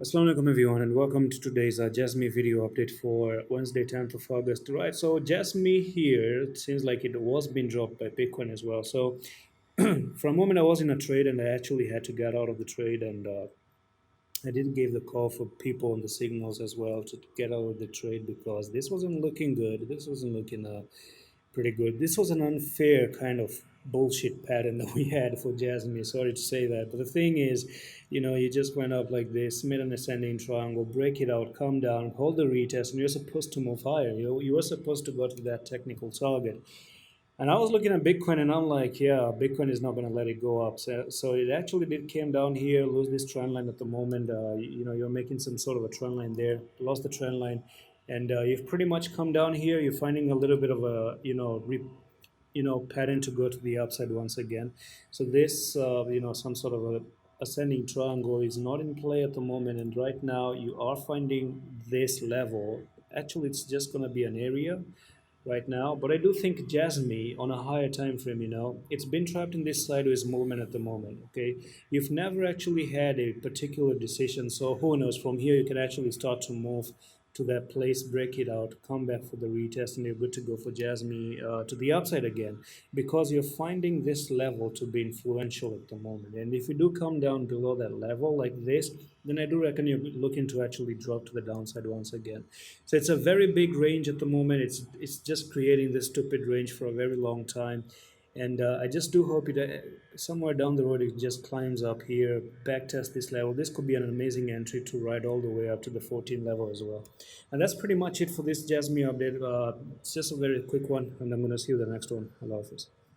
Assalamu alaikum everyone and welcome to today's JASMY video update for Wednesday 10th of August. Right, so JASMY here, it seems like it was being dropped by Bitcoin as well. So for a moment I was in a trade and I actually had to get out of the trade, and I did give the call for people on the signals as well to get out of the trade because this wasn't looking good. This wasn't looking pretty good. This was an unfair kind of bullshit pattern that we had for Jasmine. Sorry to say that, but the thing is, you just went up like this, made an ascending triangle, break it out, come down, hold the retest, and you're supposed to move higher. You were supposed to go to that technical target. And I was looking at Bitcoin, and I'm like, yeah, Bitcoin is not going to let it go up. So it actually did came down here, lose this trend line at the moment. You're making some sort of a trend line there, lost the trend line, and you've pretty much come down here. You're finding a little bit of a, pattern to go to the upside once again. So this, some sort of a ascending triangle is not in play at the moment, and right now you are finding this level. Actually, it's just going to be an area right now, but I do think Jasmine on a higher time frame, it's been trapped in this sideways movement at the moment. Okay, you've never actually had a particular decision, so who knows, from here you can actually start to move to that place, break it out, come back for the retest, and you're good to go for Jasmine to the upside again, because you're finding this level to be influential at the moment. And if you do come down below that level like this, then I do reckon you're looking to actually drop to the downside once again. So it's a very big range at the moment. It's just creating this stupid range for a very long time, and I just do hope it somewhere down the road it just climbs up here, backtest this level. This could be an amazing entry to ride all the way up to the 14 level as well. And that's pretty much it for this Jasmine update. It's just a very quick one, and I'm going to see you the next one. Allah Hafiz.